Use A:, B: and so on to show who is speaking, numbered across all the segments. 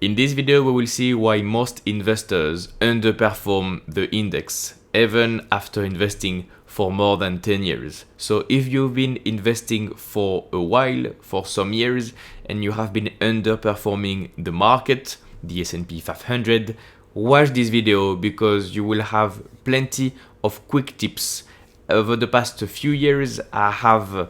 A: In this video, we will see why most investors underperform the index, even after investing for more than 10 years. So if you've been investing for a while, for some years, and you have been underperforming the market, the S&P 500, watch this video because you will have plenty of quick tips. Over the past few years, I have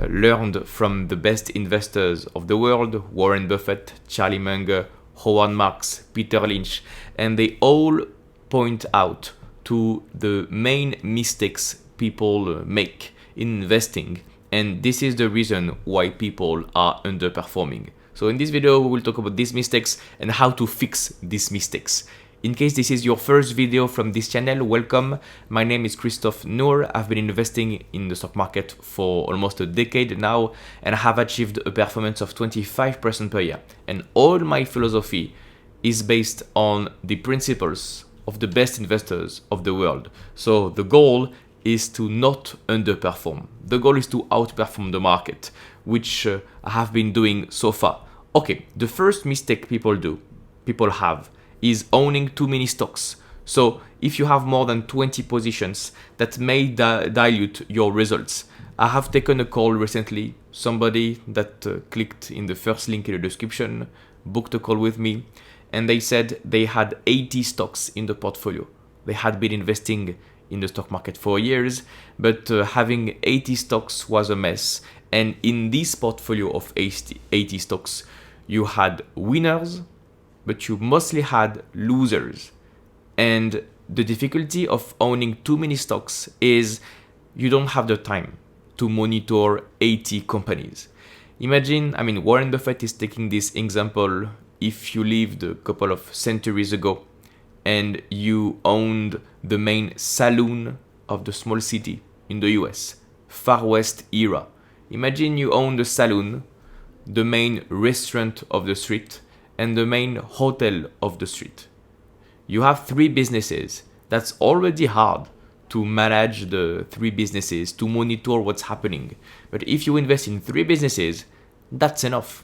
A: learned from the best investors of the world, Warren Buffett, Charlie Munger, Howard Marks, Peter Lynch, and they all point out to the main mistakes people make in investing, and this is the reason why people are underperforming. So in this video, we will talk about these mistakes and how to fix these mistakes. In case this is your first video from this channel, welcome. My name is Christophe Nour. I've been investing in the stock market for almost a decade now, and I have achieved a performance of 25% per year. And all my philosophy is based on the principles of the best investors of the world. So the goal is to not underperform. The goal is to outperform the market, which I have been doing so far. Okay, the first mistake people have, is owning too many stocks. So if you have more than 20 positions, that may dilute your results. I have taken a call recently. Somebody that clicked in the first link in the description booked a call with me, and they said they had 80 stocks in the portfolio. They had been investing in the stock market for years, but having 80 stocks was a mess. And in this portfolio of 80 stocks, you had winners, but you mostly had losers. And the difficulty of owning too many stocks is you don't have the time to monitor 80 companies. Imagine, Warren Buffett is taking this example. If you lived a couple of centuries ago and you owned the main saloon of the small city in the US, Far West era. Imagine you own the saloon, the main restaurant of the street, and the main hotel of the street. You have 3 businesses. That's already hard to manage the 3 businesses, to monitor what's happening. But if you invest in 3 businesses, that's enough.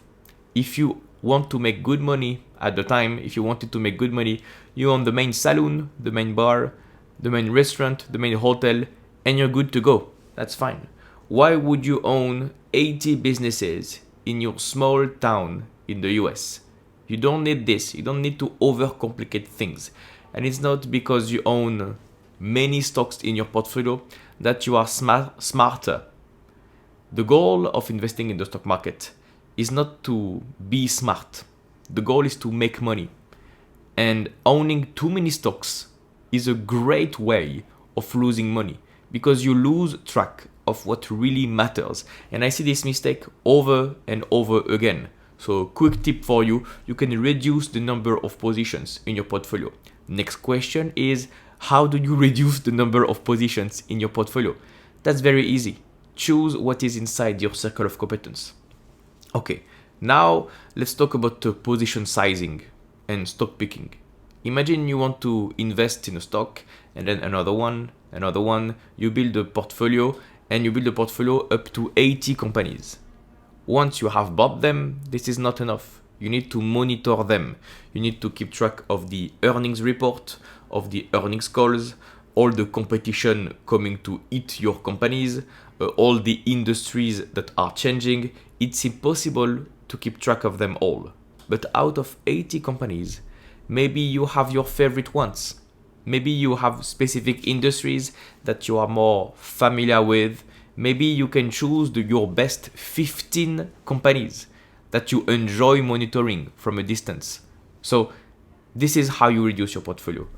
A: If you want to make good money at the time, if you wanted to make good money, you own the main saloon, the main bar, the main restaurant, the main hotel, and you're good to go. That's fine. Why would you own 80 businesses in your small town in the US? You don't need this. You don't need to overcomplicate things. And it's not because you own many stocks in your portfolio that you are smarter. The goal of investing in the stock market is not to be smart. The goal is to make money. And owning too many stocks is a great way of losing money because you lose track of what really matters. And I see this mistake over and over again. So quick tip for you, you can reduce the number of positions in your portfolio. Next question is, how do you reduce the number of positions in your portfolio? That's very easy. Choose what is inside your circle of competence. Okay, now let's talk about position sizing and stock picking. Imagine you want to invest in a stock and then another one. You build a portfolio and you build a portfolio up to 80 companies. Once you have bought them, this is not enough. You need to monitor them. You need to keep track of the earnings report, of the earnings calls, all the competition coming to eat your companies, all the industries that are changing. It's impossible to keep track of them all. But out of 80 companies, maybe you have your favorite ones. Maybe you have specific industries that you are more familiar with. Maybe you can choose your best 15 companies that you enjoy monitoring from a distance. So this is how you reduce your portfolio.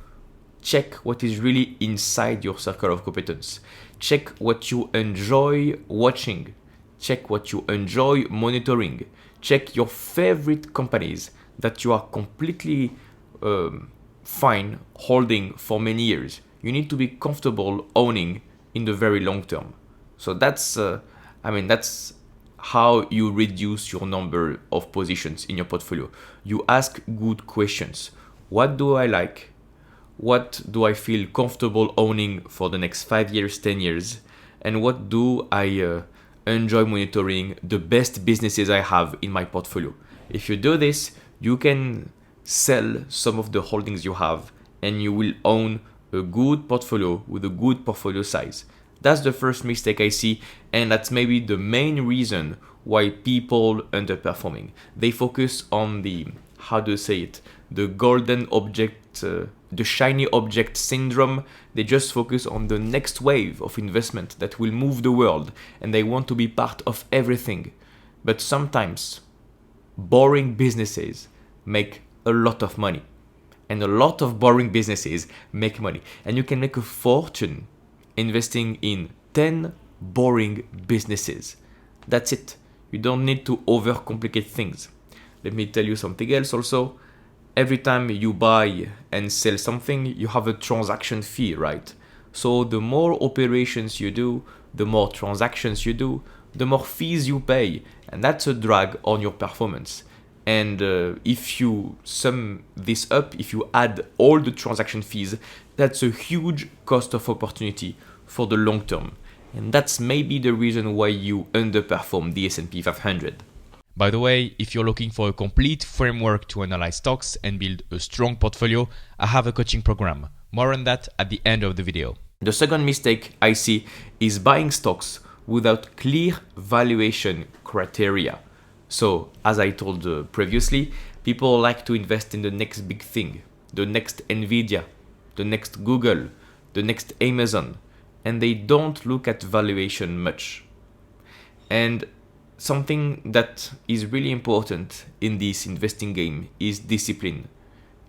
A: Check what is really inside your circle of competence. Check what you enjoy watching. Check what you enjoy monitoring. Check your favorite companies that you are completely fine holding for many years. You need to be comfortable owning in the very long term. So that's how you reduce your number of positions in your portfolio. You ask good questions. What do I like? What do I feel comfortable owning for the next 5 years, 10 years? And what do I enjoy monitoring the best businesses I have in my portfolio? If you do this, you can sell some of the holdings you have, and you will own a good portfolio with a good portfolio size. That's the first mistake I see, and that's maybe the main reason why people underperforming. They focus on the, how do you say it, the golden object, the shiny object syndrome. They just focus on the next wave of investment that will move the world, and they want to be part of everything. But sometimes boring businesses make a lot of money, and a lot of boring businesses make money, and you can make a fortune investing in 10 boring businesses. That's it. You don't need to overcomplicate things. Let me tell you something else also. Every time you buy and sell something, you have a transaction fee, right? So the more operations you do, the more transactions you do, the more fees you pay, and that's a drag on your performance. And if you sum this up, if you add all the transaction fees, that's a huge cost of opportunity for the long term. And that's maybe the reason why you underperform the S&P 500.
B: By the way, if you're looking for a complete framework to analyze stocks and build a strong portfolio, I have a coaching program. More on that at the end of the video.
A: The second mistake I see is buying stocks without clear valuation criteria. So, as I told previously, people like to invest in the next big thing, the next Nvidia, the next Google, the next Amazon, and they don't look at valuation much. And something that is really important in this investing game is discipline.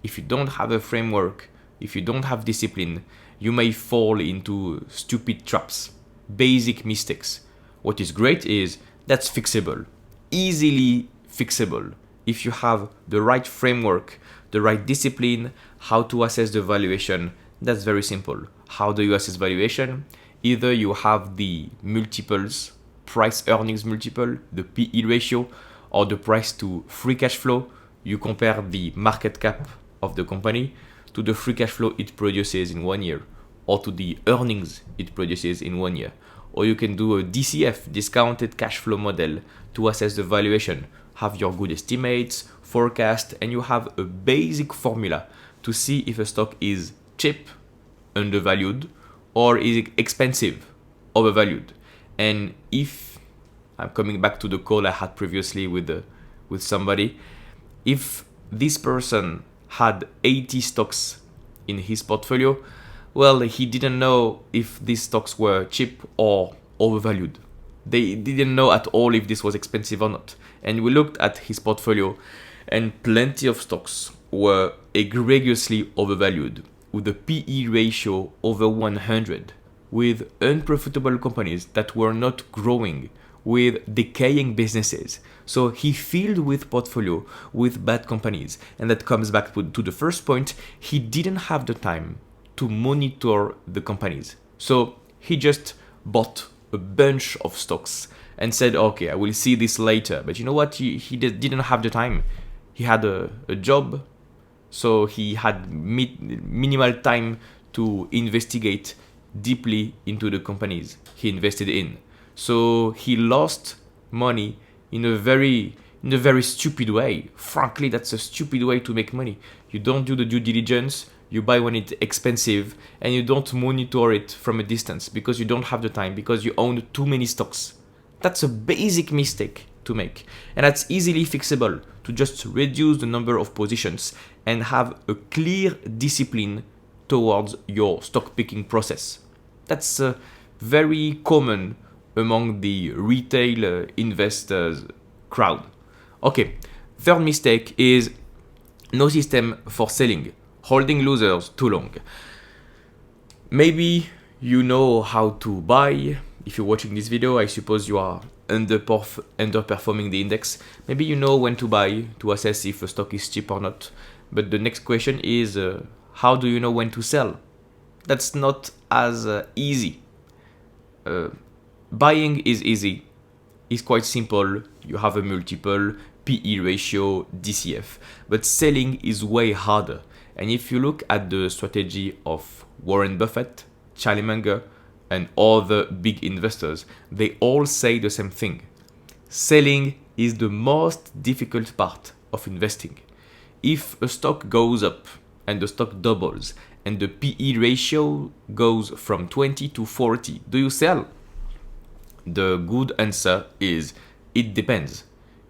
A: If you don't have a framework, if you don't have discipline, you may fall into stupid traps, basic mistakes. What is great is that's fixable, easily fixable. If you have the right framework, the right discipline, how to assess the valuation, that's very simple. How do you assess valuation? Either you have the multiples, price earnings multiple, the PE ratio, or the price to free cash flow. You compare the market cap of the company to the free cash flow it produces in 1 year, or to the earnings it produces in 1 year. Or you can do a DCF, discounted cash flow model, to assess the valuation. Have your good estimates, forecast, and you have a basic formula to see if a stock is cheap, undervalued, or is it expensive, overvalued. And if I'm coming back to the call I had previously with somebody, if this person had 80 stocks in his portfolio, well, he didn't know if these stocks were cheap or overvalued. They didn't know at all if this was expensive or not. And we looked at his portfolio, and plenty of stocks were egregiously overvalued, with a PE ratio over 100, with unprofitable companies that were not growing, with decaying businesses. So he filled with portfolio with bad companies. And that comes back to the first point. He didn't have the time to monitor the companies. So he just bought a bunch of stocks and said, okay, I will see this later. But you know what? He didn't have the time. He had a job, so he had minimal time to investigate deeply into the companies he invested in. So he lost money in a very stupid way. Frankly, that's a stupid way to make money. You don't do the due diligence, you buy when it's expensive, and you don't monitor it from a distance because you don't have the time, because you own too many stocks. That's a basic mistake to make. And that's easily fixable, to just reduce the number of positions and have a clear discipline towards your stock picking process. That's very common among the retail investors crowd. Okay, third mistake is no system for selling, holding losers too long. Maybe you know how to buy. If you're watching this video, I suppose you are underperforming the index. Maybe you know when to buy to assess if a stock is cheap or not. But the next question is, how do you know when to sell? That's not as easy. Buying is easy. It's quite simple. You have a multiple, PE ratio, DCF. But selling is way harder. And if you look at the strategy of Warren Buffett, Charlie Munger, and other big investors, they all say the same thing. Selling is the most difficult part of investing. If a stock goes up and the stock doubles and the PE ratio goes from 20 to 40, do you sell? The good answer is it depends.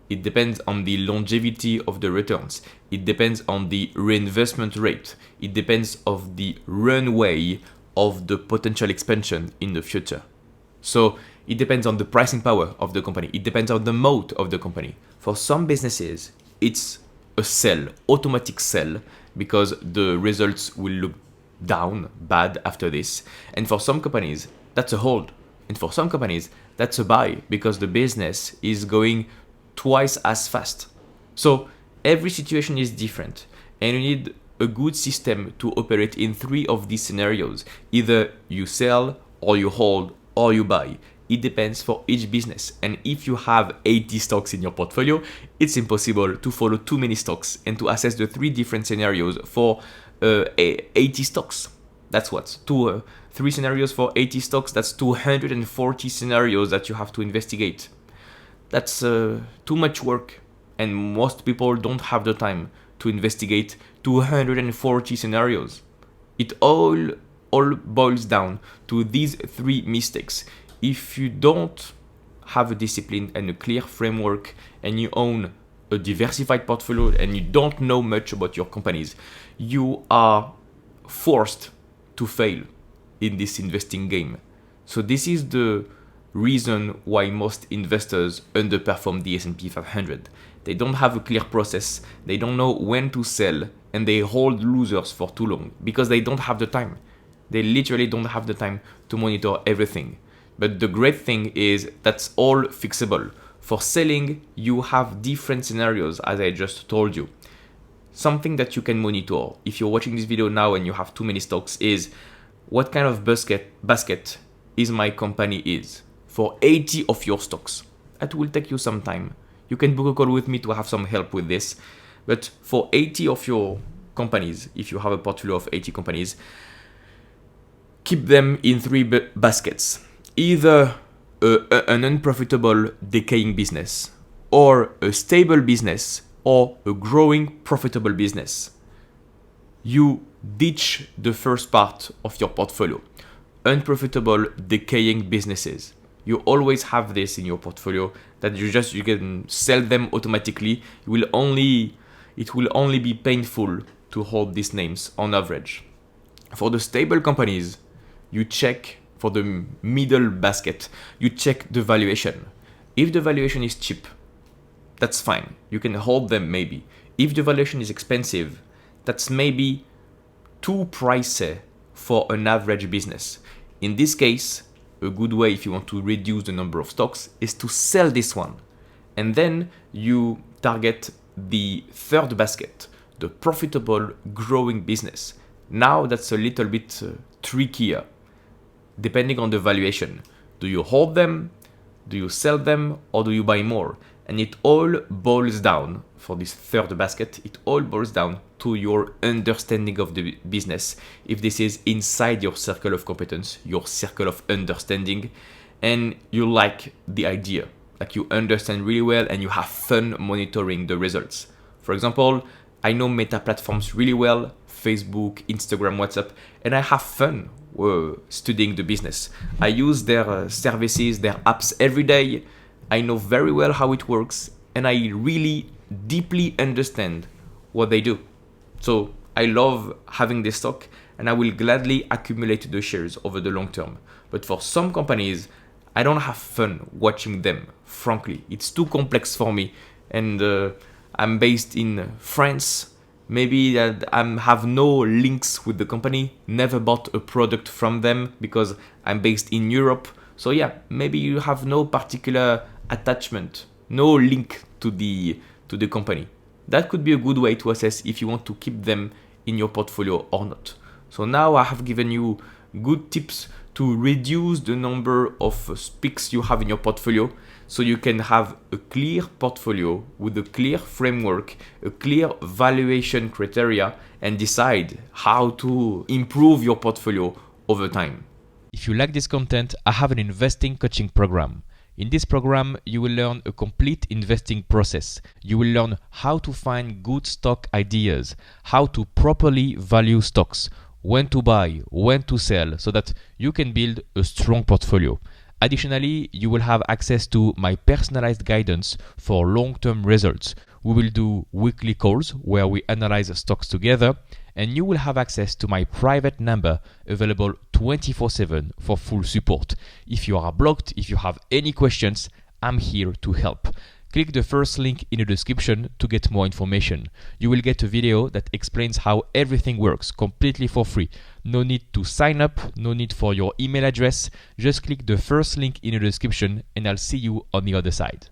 A: It depends on the longevity of the returns. It depends on the reinvestment rate. It depends on the runway of the potential expansion in the future. So it depends on the pricing power of the company. It depends on the moat of the company. For some businesses, it's a sell, automatic sell, because the results will look down, bad after this. And for some companies, that's a hold. And for some companies, that's a buy because the business is going twice as fast. So every situation is different, and you need a good system to operate in 3 of these scenarios. Either you sell, or you hold, or you buy. It depends for each business. And if you have 80 stocks in your portfolio, it's impossible to follow too many stocks and to assess the 3 different scenarios for 80 stocks. That's what? 3 scenarios for 80 stocks. That's 240 scenarios that you have to investigate. That's too much work. And most people don't have the time to investigate 240 scenarios. It all boils down to these 3 mistakes. If you don't have a discipline and a clear framework, and you own a diversified portfolio and you don't know much about your companies, you are forced to fail in this investing game. So this is the reason why most investors underperform the S&P 500. They don't have a clear process, they don't know when to sell, and they hold losers for too long because they don't have the time. They literally don't have the time to monitor everything. But the great thing is that's all fixable. For selling, you have different scenarios, as I just told you. Something that you can monitor if you're watching this video now and you have too many stocks is what kind of basket is my company is for 80 of your stocks. That will take you some time. You can book a call with me to have some help with this. But for 80 of your companies, if you have a portfolio of 80 companies, keep them in 3 baskets. Either an unprofitable, decaying business, or a stable business, or a growing, profitable business. You ditch the first part of your portfolio. Unprofitable, decaying businesses. You always have this in your portfolio that you can sell them automatically. It will only be painful to hold these names on average. For the stable companies, you check. For the middle basket, you check the valuation. If the valuation is cheap, that's fine. You can hold them maybe. If the valuation is expensive, that's maybe too pricey for an average business. In this case, a good way if you want to reduce the number of stocks is to sell this one. And then you target the third basket, the profitable growing business. Now that's a little bit trickier. Depending on the valuation. Do you hold them? Do you sell them? Or do you buy more? And it all boils down, for this third basket, it all boils down to your understanding of the business. If this is inside your circle of competence, your circle of understanding, and you like the idea, like you understand really well and you have fun monitoring the results. For example, I know meta platforms really well, Facebook, Instagram, WhatsApp, and I have fun studying the business. I use their services, their apps every day. I know very well how it works, and I really deeply understand what they do. So I love having this stock, and I will gladly accumulate the shares over the long term. But for some companies, I don't have fun watching them, frankly. It's too complex for me, and I'm based in France. Maybe I have no links with the company, never bought a product from them because I'm based in Europe. So yeah, maybe you have no particular attachment, no link to the company. That could be a good way to assess if you want to keep them in your portfolio or not. So now I have given you good tips to reduce the number of picks you have in your portfolio, so you can have a clear portfolio with a clear framework, a clear valuation criteria, and decide how to improve your portfolio over time.
B: If you like this content, I have an investing coaching program. In this program, you will learn a complete investing process. You will learn how to find good stock ideas, how to properly value stocks, when to buy, when to sell, so that you can build a strong portfolio. Additionally, you will have access to my personalized guidance for long-term results. We will do weekly calls where we analyze stocks together, and you will have access to my private number available 24/7 for full support. If you are blocked, if you have any questions, I'm here to help. Click the first link in the description to get more information. You will get a video that explains how everything works completely for free. No need to sign up, no need for your email address. Just click the first link in the description and I'll see you on the other side.